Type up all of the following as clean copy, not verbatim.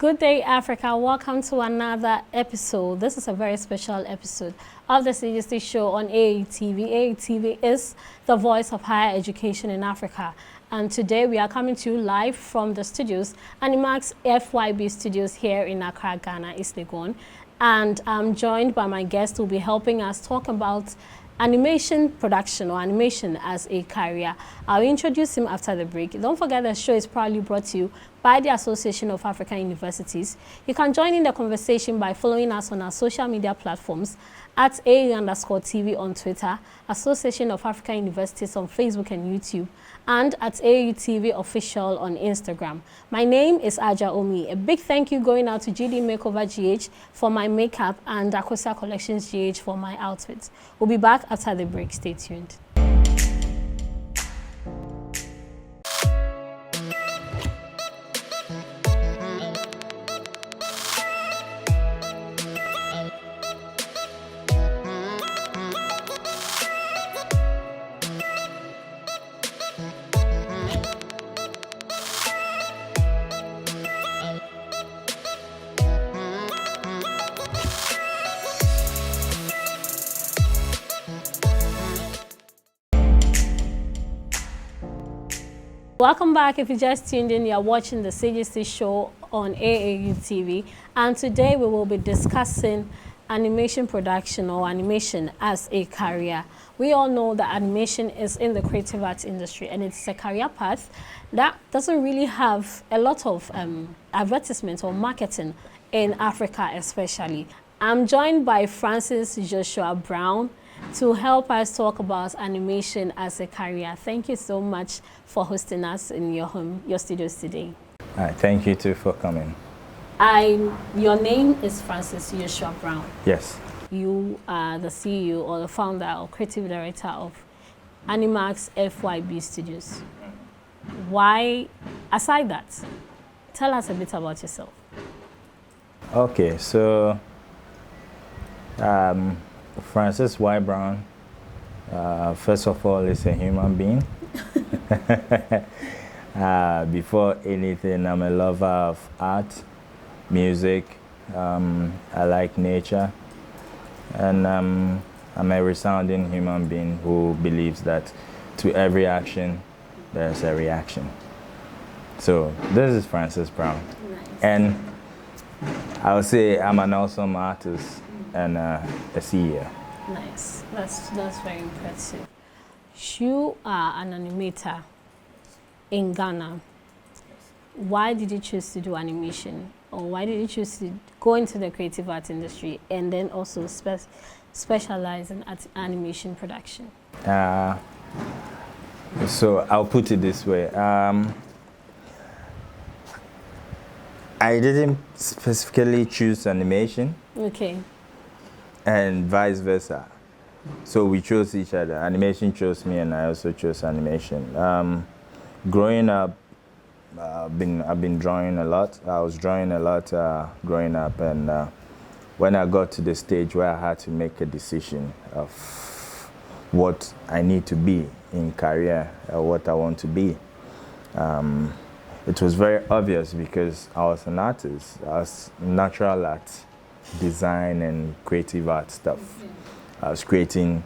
Good day, Africa. Welcome to another episode. This is a very special episode of the CGC Show on AATV. AATV is the voice of higher education in Africa. And today we are coming to you live from the studios, Animax FYB Studios here in Accra, Ghana, East Legon. And I'm joined by my guest who will be helping us talk about animation production or animation as a career. I'll introduce him after the break. Don't forget the show is proudly brought to you by the Association of African Universities. You can join in the conversation by following us on our social media platforms at AA_TV on Twitter, Association of African Universities on Facebook and YouTube, and at AUTV Official on Instagram. My name is Adjoa Omie. A big thank you going out to GD Makeover GH for my makeup and Akosia Collections GH for my outfits. We'll be back after the break. Stay tuned. Welcome back. If you just tuned in, you're watching the CGC Show on AAUTV, and today we will be discussing animation production or animation as a career. We all know that animation is in the creative arts industry and it's a career path that doesn't really have a lot of advertisement or marketing in Africa especially. I'm joined by Francis Joshua Brown to help us talk about animation as a career. Thank you so much for hosting us in your home, your studios today. Thank you too for coming. Your name is Francis Joshua Brown. Yes. You are the CEO or the founder or creative director of Animax FYB Studios. Why, aside that, tell us a bit about yourself. Okay, so Francis Y. Brown, first of all, is a human being. Before anything, I'm a lover of art, music. I like nature. And I'm a resounding human being who believes that to every action, there's a reaction. So this is Francis Brown. Nice. And I'll say I'm an awesome artist and a CEO. Nice. That's very impressive. You are an animator in Ghana. Why did you choose to do animation? Or why did you choose to go into the creative art industry and then also specialize in animation production? So I'll put it this way. I didn't specifically choose animation. Okay. And vice versa. So we chose each other. Animation chose me, and I also chose animation. Growing up, I've been drawing a lot. I was drawing a lot growing up, and when I got to the stage where I had to make a decision of what I need to be in career, what I want to be, it was very obvious because I was an artist. I was natural art, design and creative art stuff. I was creating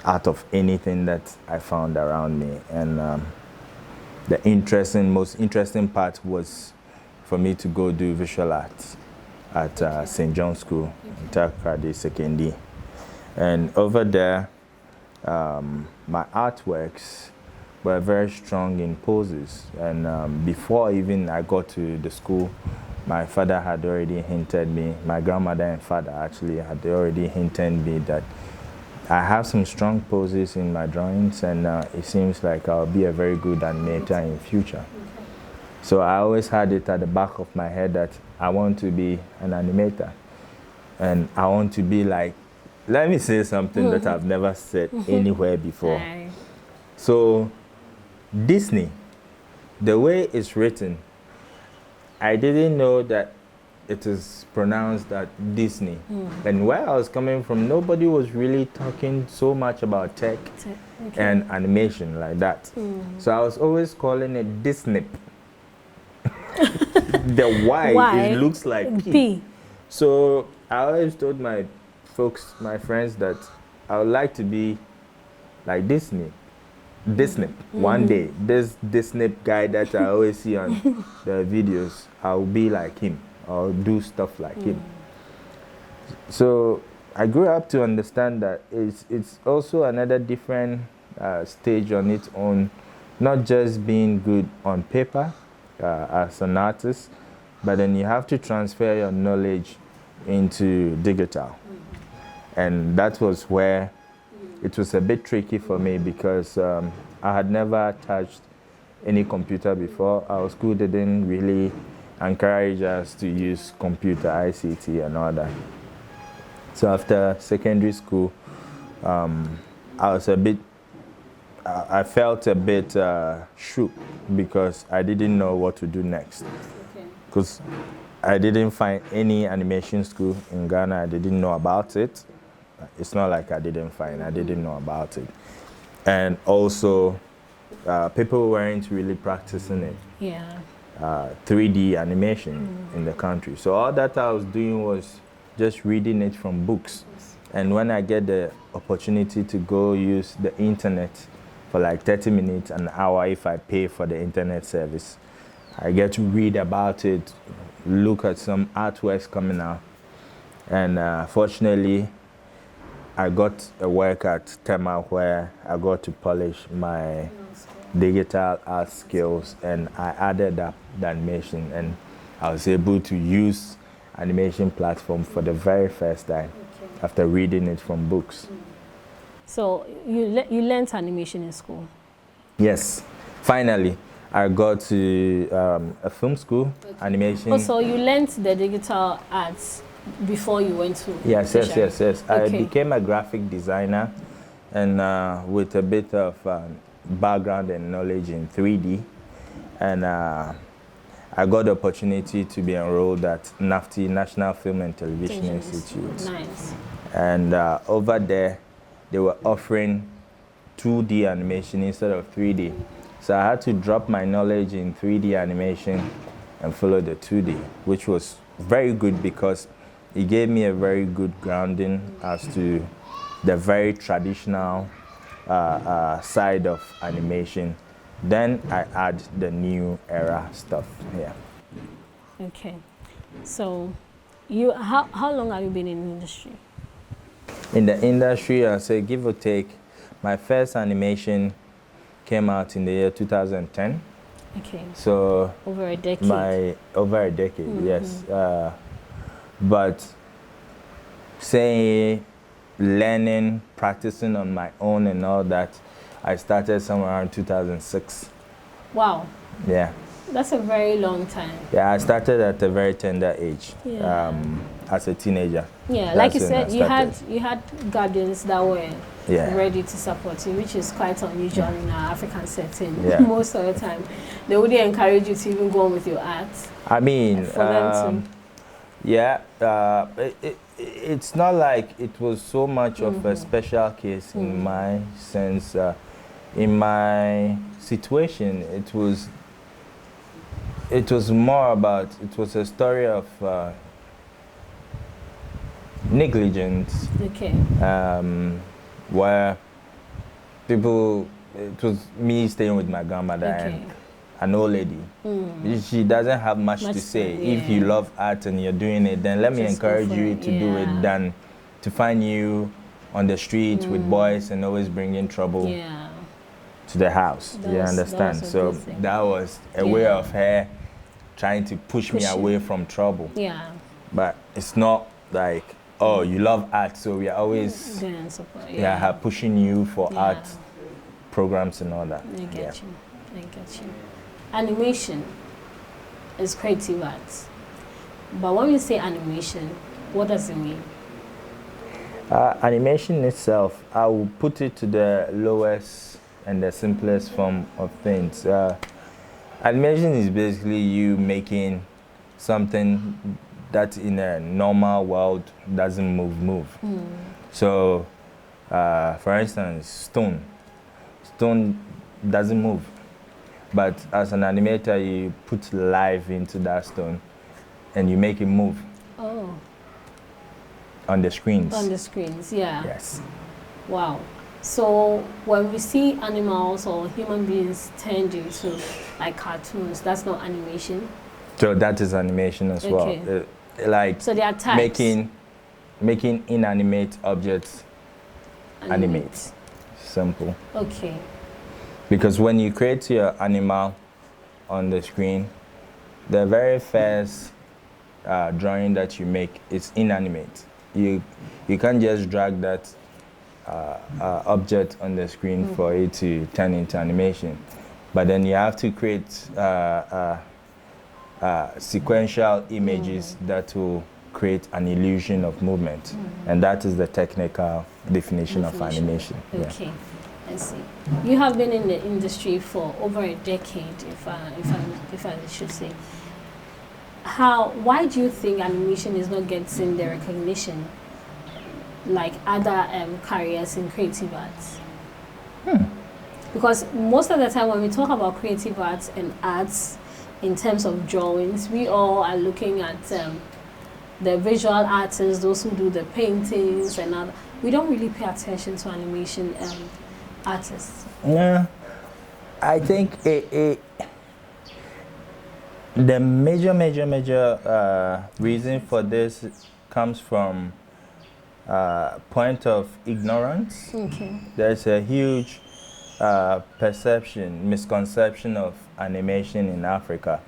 art of anything that I found around me, and the most interesting part was for me to go do visual arts at St. John's School in Takoradi Secondary. And over there, my artworks were very strong in poses. And before even I got to the school, my father had already hinted me, my grandmother and father actually had already hinted me that I have some strong poses in my drawings, and it seems like I'll be a very good animator in future. So I always had it at the back of my head that I want to be an animator. And I want to be like, let me say something that I've never said anywhere before. So Disney, the way it's written, I didn't know that it is pronounced that Disney. And where I was coming from, nobody was really talking so much about tech and animation like that. So I was always calling it Disney. the Y, it looks like P. So I always told my folks, my friends, that I would like to be like Disney. One day, this Disney guy that I always see on the videos, I'll be like him. I'll do stuff like him. So I grew up to understand that it's also another different stage on its own, not just being good on paper as an artist, but then you have to transfer your knowledge into digital. And that was where it was a bit tricky for me, because I had never touched any computer before. Our school didn't really encourage us to use computer, ICT and all that. So after secondary school, I felt a bit shook, because I didn't know what to do next. Because I didn't find any animation school in Ghana. I didn't know about it. It's not like I didn't know about it. And also, people weren't really practicing it. Yeah. 3D animation in the country. So all that I was doing was just reading it from books. And when I get the opportunity to go use the internet for like 30 minutes, an hour, if I pay for the internet service, I get to read about it, look at some artworks coming out. And fortunately, I got a work at Tema where I got to polish my digital art skills, and I added up the animation, and I was able to use animation platform for the very first time after reading it from books. So you learned animation in school? Yes, finally. I got to a film school, animation. Oh, so you learned the digital arts before you went to Yes. Okay. I became a graphic designer, and with a bit of background and knowledge in 3D. And I got the opportunity to be enrolled at NAFTI, National Film and Television Institute. Nice. And over there, they were offering 2D animation instead of 3D. So I had to drop my knowledge in 3D animation and follow the 2D, which was very good because it gave me a very good grounding as to the very traditional side of animation. Then I add the new era stuff here. Okay. So how long have you been in the industry? In the industry, I say give or take, my first animation came out in the year 2010. Okay. So over a decade. Over a decade, yes. But say learning, practicing on my own and all that, I started somewhere around 2006. Wow. Yeah. That's a very long time. Yeah, I started at a very tender age, yeah. As a teenager. Yeah, like you said, you had guardians that were ready to support you, which is quite unusual in our African setting. Yeah. Most of the time, they wouldn't encourage you to even go on with your art. I mean, for them to it's not like it was so much of a special case in my sense. In my situation, it was more about, it was a story of negligence. Okay. Where people, it was me staying with my grandmother and an old lady. She doesn't have much to say. If you love art and you're doing it, then let me encourage you to do it than to find you on the street with boys and always bringing trouble to the house. You understand? So that was a way of her trying to push me away from trouble. Yeah. But it's not like, oh, you love art, so we are always her pushing you for art programs and all that. I get you. Animation is creative art. But when we say animation, what does it mean? Animation itself, I will put it to the lowest and the simplest form of things. Animation is basically you making something that in a normal world doesn't move. So, for instance, stone doesn't move. But as an animator, you put life into that stone and you make it move. Oh. On the screens. On the screens, yeah. Yes. Wow. So when we see animals or human beings turned into like cartoons, that's not animation? So that is animation as well. Like so they are types. Making inanimate objects animate. Simple. Okay. Because when you create your animal on the screen, the very first drawing that you make is inanimate. You can't just drag that object on the screen for it to turn into animation. But then you have to create sequential images that will create an illusion of movement. And that is the technical definition of animation. Okay, yeah. I see. You have been in the industry for over a decade, if I should say. Why do you think animation is not getting the recognition like other careers in creative arts? Because most of the time when we talk about creative arts and arts in terms of drawings, we all are looking at the visual artists, those who do the paintings and other. We don't really pay attention to animation artists. Yeah, I think the major reason for this comes from point of ignorance. Okay. There's a huge misconception of animation in Africa.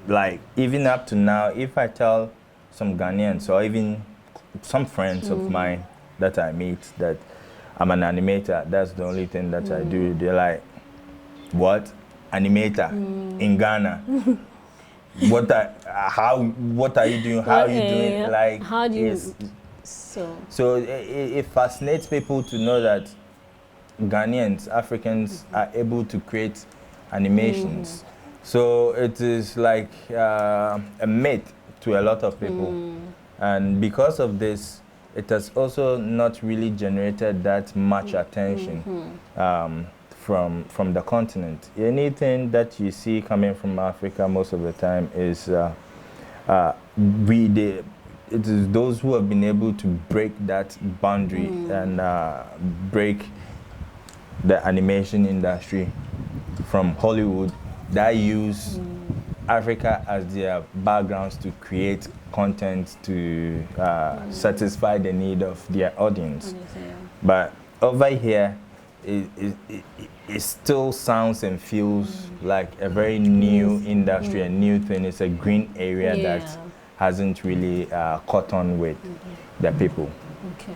Like even up to now, if I tell some Ghanaians or even some friends of mine that I meet that I'm an animator, that's the only thing that I do, they're like, what? Animator in Ghana? What are you doing? How are you doing? Like, how do you? So it fascinates people to know that Ghanaians, Africans are able to create animations. So it is like a myth to a lot of people. And because of this, it has also not really generated that much attention from the continent. Anything that you see coming from Africa most of the time is it is those who have been able to break that boundary and break the animation industry from Hollywood that use Africa as their backgrounds to create content to satisfy the need of their audience. But over here, it still sounds and feels like a very new industry, a new thing. It's a green area that hasn't really caught on with the people.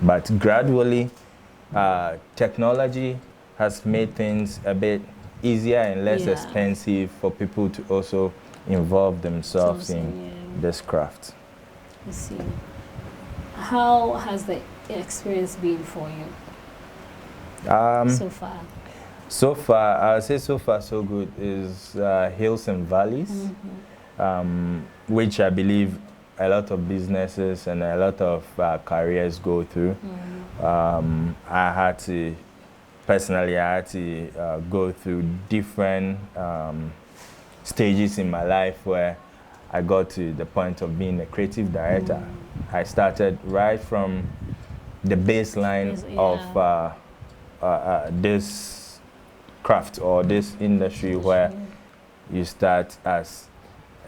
But gradually, technology has made things a bit easier and less expensive for people to also involve themselves in this craft. I see. How has the experience been for you so far? So far, I'll say so far so good. Is hills and valleys, which I believe a lot of businesses and a lot of careers go through. I had to go through different stages in my life where I got to the point of being a creative director. I started right from the baseline of this craft or this industry where you start as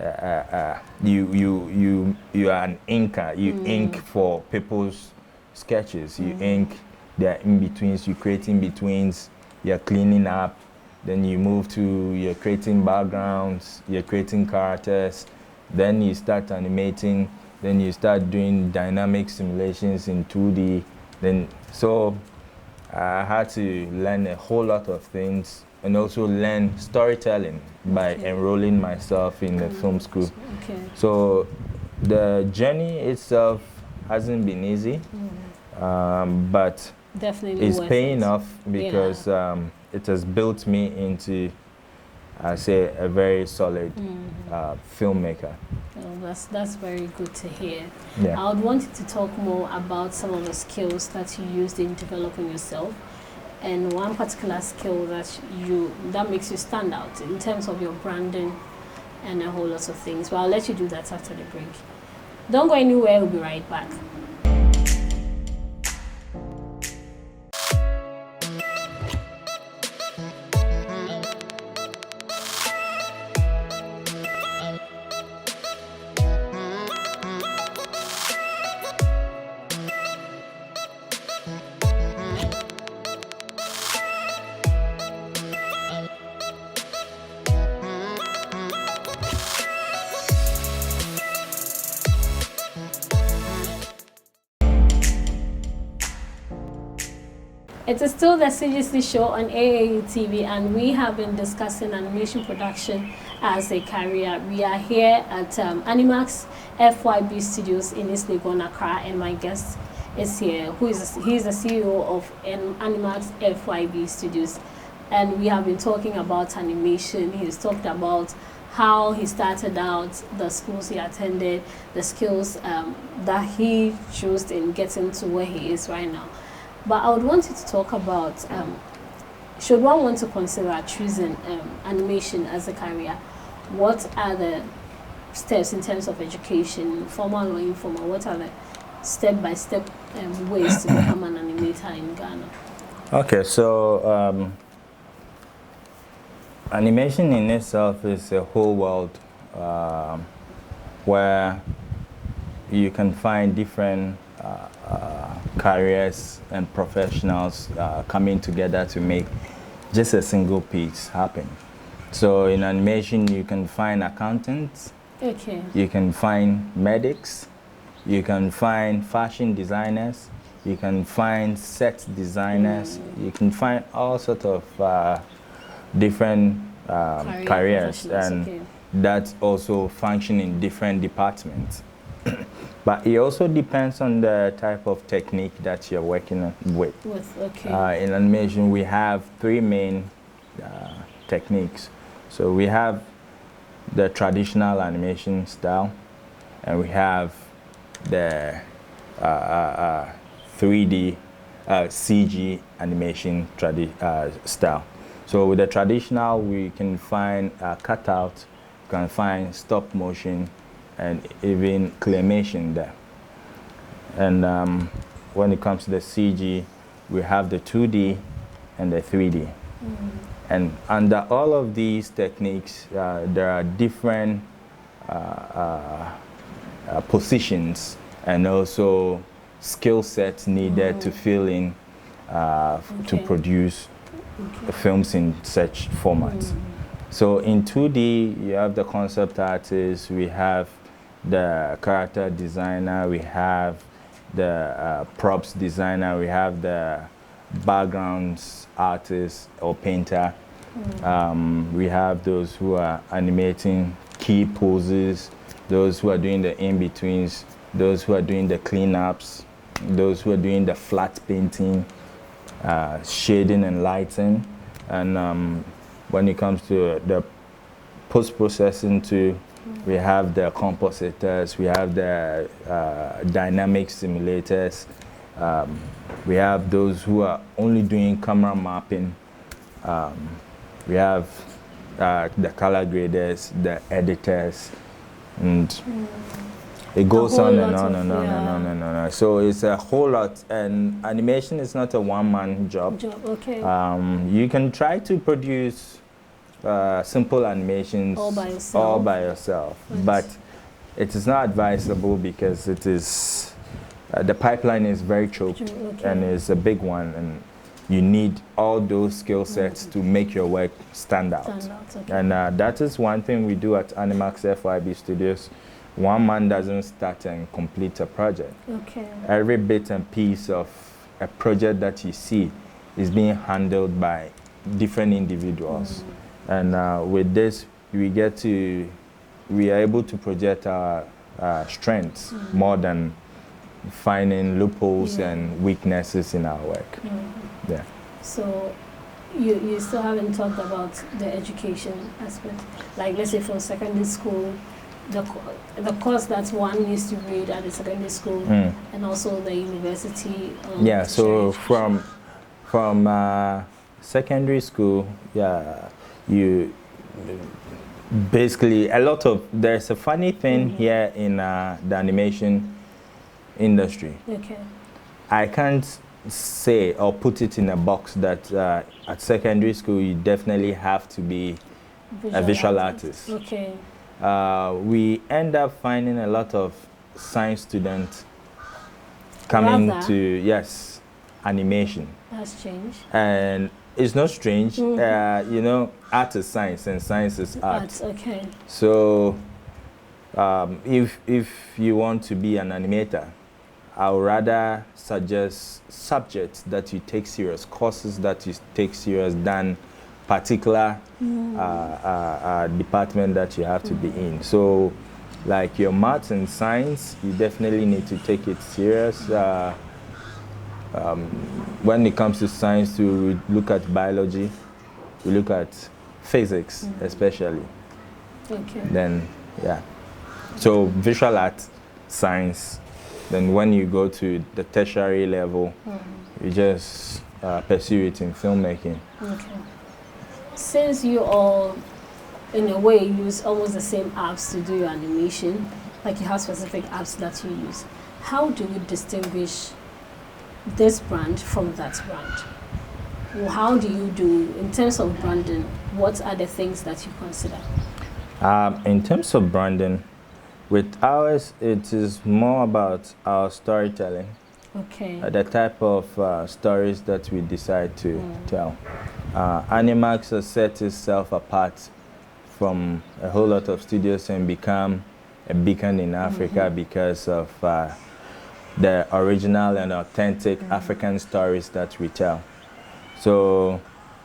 you are an inker. You ink for people's sketches. You ink their in-betweens. You create in-betweens. You're cleaning up. Then you move to you're creating backgrounds. You're creating characters. Then you start animating. Then you start doing dynamic simulations in 2D. Then so I had to learn a whole lot of things and also learn storytelling by enrolling myself in the film school. So the journey itself hasn't been easy, but definitely it's paying off because it has built me into, I say, a very solid filmmaker. Oh, that's very good to hear. Yeah. I would want you to talk more about some of the skills that you used in developing yourself. and one particular skill that makes you stand out in terms of your branding and a whole lot of things. But I'll let you do that after the break. Don't go anywhere, we'll be right back. It is still the CGC Show on AAU TV, and we have been discussing animation production as a career. We are here at Animax FYB Studios in East Legon, Accra, and my guest is here, he's the CEO of Animax FYB Studios, and we have been talking about animation. He's talked about how he started out, the schools he attended, the skills that he chose in getting to where he is right now. But I would want you to talk about, should one want to consider choosing animation as a career, what are the steps in terms of education, formal or informal? What are the step-by-step ways to become an animator in Ghana? Okay, so animation in itself is a whole world where you can find different careers and professionals coming together to make just a single piece happen. So in animation, you can find accountants, you can find medics, you can find fashion designers, you can find set designers, you can find all sorts of different careers, and that also function in different departments. But it also depends on the type of technique that you're working with. In animation, we have three main techniques. So we have the traditional animation style, and we have the 3D CG animation style. So with the traditional, we can find cutout, you can find stop motion, and even claymation there. And when it comes to the CG, we have the 2D and the 3D. And under all of these techniques, there are different positions and also skill sets needed to fill in to produce films in such formats. So in 2D, you have the concept artist, we have the character designer, we have the props designer, we have the backgrounds artist or painter. We have those who are animating key poses, those who are doing the in-betweens, those who are doing the cleanups, those who are doing the flat painting, shading and lighting. And when it comes to the post-processing too, we have the compositors, we have the dynamic simulators, we have those who are only doing camera mapping, we have the color graders, the editors, and it goes on and on and on and on and on. So it's a whole lot, and animation is not a one-man job. You can try to produce simple animations all by yourself, but it is not advisable because it is the pipeline is very choked and it's a big one, and you need all those skill sets to make your work stand out. And that is one thing we do at Animax FYB Studios. One man doesn't start and complete a project. Every bit and piece of a project that you see is being handled by different individuals. And with this, we are able to project our strengths more than finding loopholes and weaknesses in our work. So you still haven't talked about the education aspect. Like, let's say from secondary school, the course that one needs to read at the secondary school, and also the university. So from secondary school, yeah, you basically there's a funny thing here in the animation industry. Okay. I can't say or put it in a box that at secondary school you definitely have to be a visual artist. Okay. We end up finding a lot of science students coming to, yes, animation. That's strange. And it's not strange. You know, art is science and science is art. Okay. So if you want to be an animator, I would rather suggest subjects that you take serious, courses that you take serious than particular department that you have to be in. So like your maths and science, you definitely need to take it serious. When it comes to science, we look at biology, we look at physics especially. Okay. Then, yeah. So visual art, science. Then when you go to the tertiary level, you just pursue it in filmmaking. Okay. Since you all, in a way, use almost the same apps to do your animation, like you have specific apps that you use, how do you distinguish this brand from that brand? Well, how do you do, in terms of branding, what are the things that you consider? In terms of branding, with ours, it is more about our storytelling. Okay. The type of stories that we decide to tell. Animax has set itself apart from a whole lot of studios and become a beacon in Africa because of the original and authentic African stories that we tell. So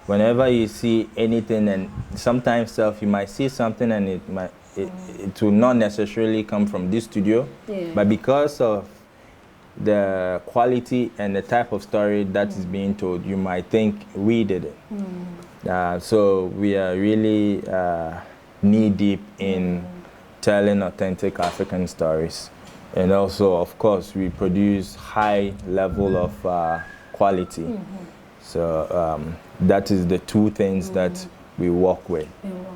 whenever you see anything, and sometimes you might see something and it will not necessarily come from this studio, but because of the quality and the type of story that is being told, you might think we did it. So we are really knee-deep in telling authentic African stories. And also, of course, we produce high level of quality. So that is the two things that we work with.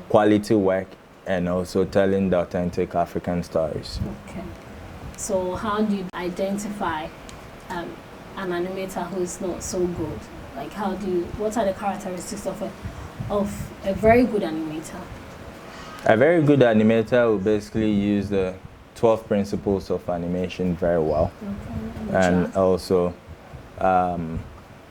Quality work and also telling the authentic African stories. Okay. So how do you identify an animator who is not so good? Like what are the characteristics of a very good animator? A very good animator will basically use the 12 principles of animation very well. Okay. And also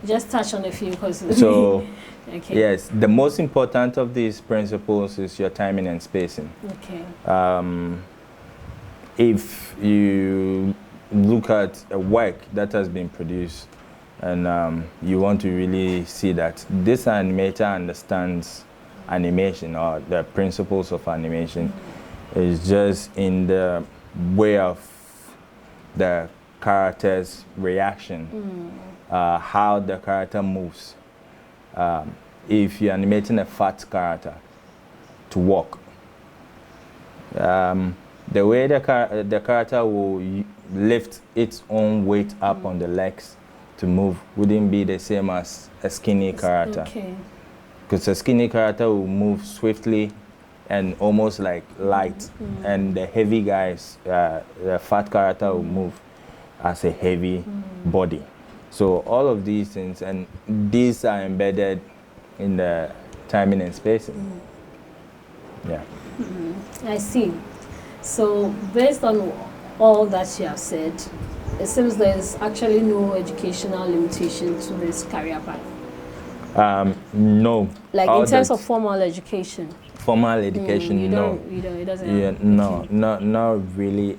just touch on a few because so okay. Yes, the most important of these principles is your timing and spacing. Okay. If you look at a work that has been produced and you want to really see that this animator understands animation or the principles of animation, is just in the way of the character's reaction, how the character moves. If you're animating a fat character to walk, the way the character will lift its own weight up on the legs to move wouldn't be the same as a skinny character. Okay. Because a skinny character will move swiftly and almost like light, and the heavy guys, the fat character will move as a heavy body. So all of these things, and these are embedded in the timing and spacing. Yeah. I see. So based on all that you have said, it seems there's actually no educational limitation to this career path. No. Like in terms of formal education. Formal education, no. It doesn't. Yeah, no, not really.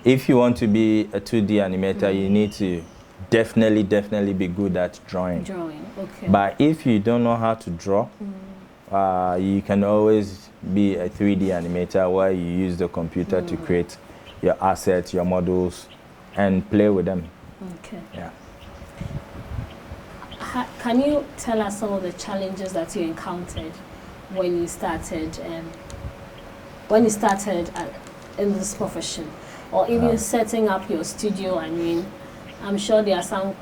If you want to be a 2D animator, you need to definitely be good at drawing. Drawing, okay. But if you don't know how to draw, you can always be a 3D animator where you use the computer to create your assets, your models, and play with them. Okay. Yeah. Can you tell us some of the challenges that you encountered when you started in this profession, or even setting up your studio? I mean, I'm sure there are some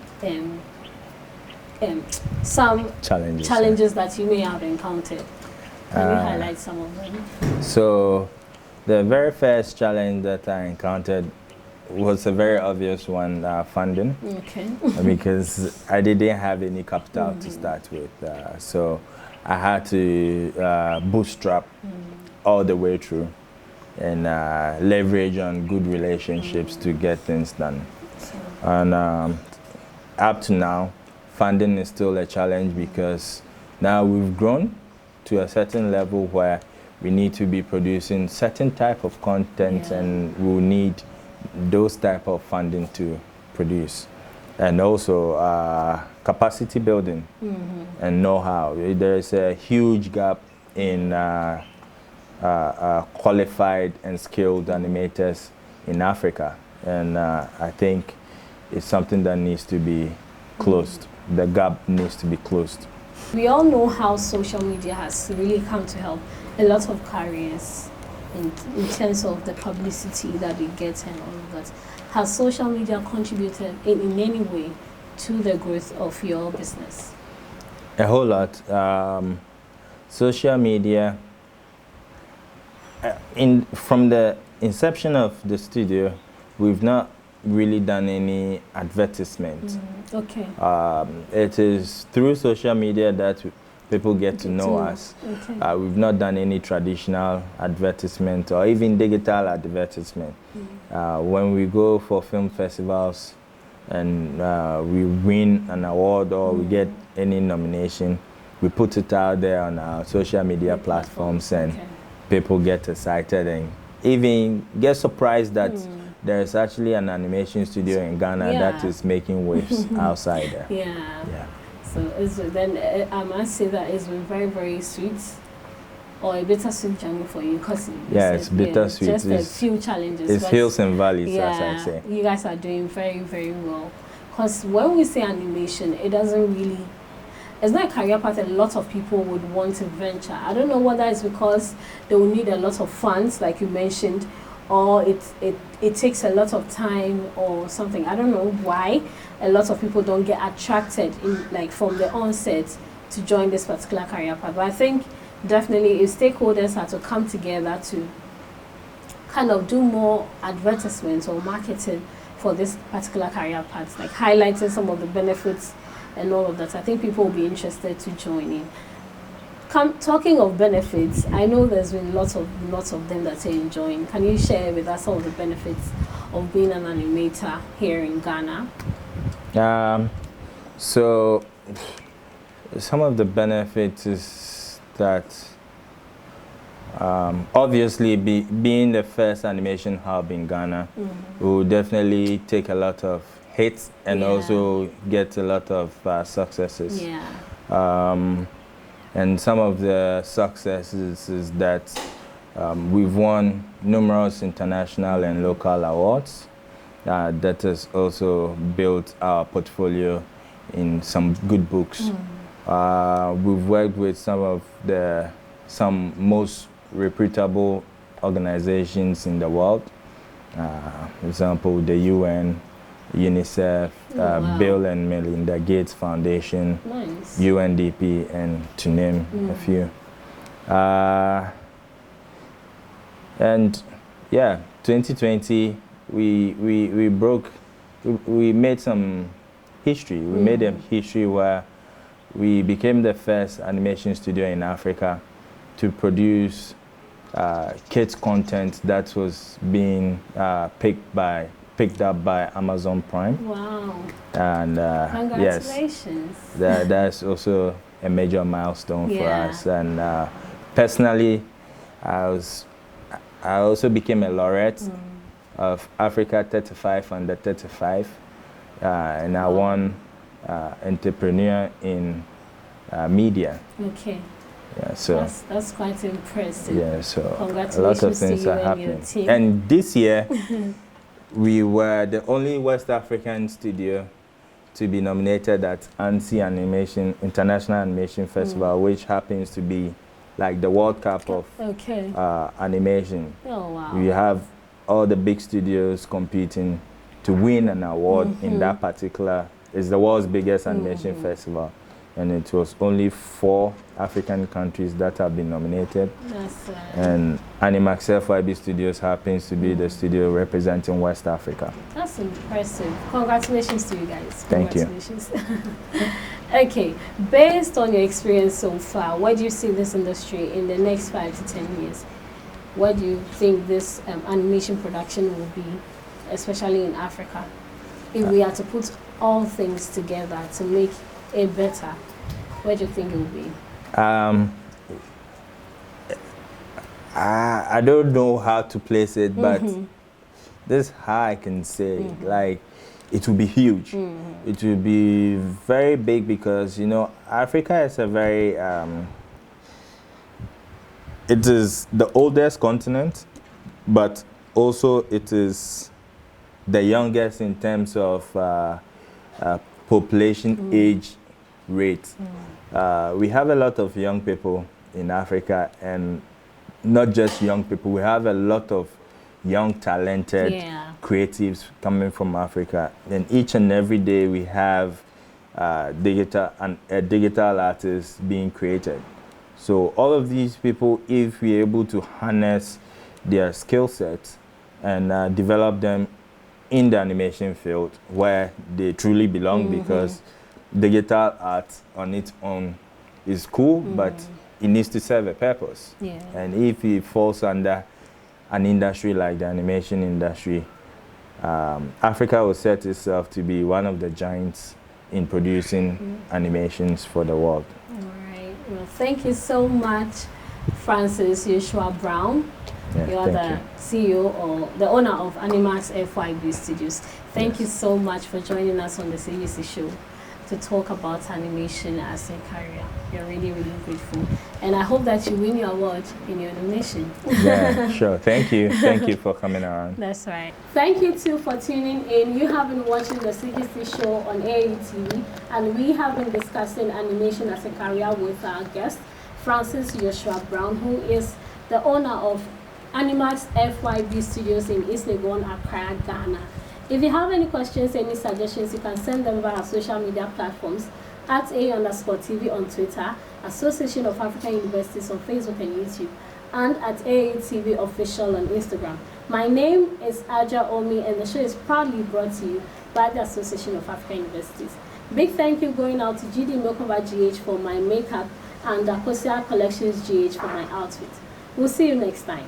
some challenges that you may have encountered. Can you highlight some of them? So the very first challenge that I encountered was a very obvious one, funding. Okay. Because I didn't have any capital to start with. So I had to bootstrap all the way through and leverage on good relationships to get things done. And up to now, funding is still a challenge because now we've grown to a certain level where we need to be producing certain type of content and we'll need those type of funding to produce. And also capacity building and know-how. There is a huge gap in qualified and skilled animators in Africa. And I think it's something that needs to be closed. The gap needs to be closed. We all know how social media has really come to help a lot of careers in terms of the publicity that we get and all of that. Has social media contributed in any way to the growth of your business? A whole lot. Social media, from the inception of the studio, we've not really done any advertisement. Okay. It is through social media that people get to know us. Okay. We've not done any traditional advertisement or even digital advertisement. When we go for film festivals and we win an award or we get any nomination, we put it out there on our social media platforms and people get excited and even get surprised that there's actually an animation studio in Ghana that is making waves outside there. Yeah. So then I must say that it's been very, very sweet, or a bittersweet journey for you, because it's bittersweet. Just a few challenges. It's hills and valleys, as I say. You guys are doing very, very well. Because when we say animation, it doesn't really. It's not a career path a lot of people would want to venture. I don't know whether it's because they will need a lot of funds, like you mentioned, or it takes a lot of time or something. I don't know why a lot of people don't get attracted from the onset to join this particular career path. But I think definitely if stakeholders are to come together to kind of do more advertisements or marketing for this particular career path, like highlighting some of the benefits and all of that, I think people will be interested to join in. Talking of benefits, I know there's been lots of them that you're enjoying. Can you share with us some of the benefits of being an animator here in Ghana? So some of the benefits is that obviously being the first animation hub in Ghana will definitely take a lot of hits and also get a lot of successes. And some of the successes is that we've won numerous international and local awards. That has also built our portfolio in some good books. We've worked with some most reputable organizations in the world. For example, the UN, UNICEF, Bill and Melinda Gates Foundation, UNDP, and to name a few. And yeah, 2020, we made some history. We made a history where we became the first animation studio in Africa to produce kids content that was being picked up by Amazon Prime. Wow. And congratulations. Yes, that's also a major milestone for us. And personally, I also became a laureate of Africa 35 under 35. And I won entrepreneur in media. Okay. Yeah, so that's quite impressive. Yeah, so congratulations a lot of things to you are and happening. your team. And this year, we were the only West African studio to be nominated at ANSI International Animation Festival, which happens to be like the World Cup of animation. Oh, wow. We have all the big studios competing to win an award in that particular It's the world's biggest animation festival, and it was only 4 African countries that have been nominated. That's and Animax FYB Studios happens to be the studio representing West Africa. That's impressive. Congratulations to you guys. Thank you. Okay, based on your experience so far, where do you see this industry in the next 5 to 10 years? Where do you think this animation production will be, especially in Africa? If we are to put all things together to make it better, where do you think it will be? I don't know how to place it, but this is how I can say, like, it will be huge. It will be very big because, you know, Africa is a very, it is the oldest continent, but also it is the youngest in terms of population age rate. We have a lot of young people in Africa, and not just young people, we have a lot of young, talented creatives coming from Africa. And each and every day we have digital artists being created. So all of these people, if we're able to harness their skill sets and develop them in the animation field where they truly belong, because digital art on its own is cool, but it needs to serve a purpose. And if it falls under an industry like the animation industry, Africa will set itself to be one of the giants in producing animations for the world. All right. Well, thank you so much, Francis Joshua Brown. You are the CEO or the owner of Animax FYB Studios. Thank you so much for joining us on the CGC Show to talk about animation as a career. We're really, really grateful. And I hope that you win your award in your nomination. Yeah, sure. Thank you. Thank you for coming around. That's right. Thank you too for tuning in. You have been watching the CGC Show on AATV, and we have been discussing animation as a career with our guest, Francis Joshua Brown, who is the owner of Animax FYB Studios in East Legon, Accra, Ghana. If you have any questions, any suggestions, you can send them via our social media platforms at @A_TV on Twitter, Association of African Universities on Facebook and YouTube, and at AATV Official on Instagram. My name is Adjoa Omie, and the show is proudly brought to you by the Association of African Universities. Big thank you going out to GD Mokova GH for my makeup and Akosia Collections GH for my outfit. We'll see you next time.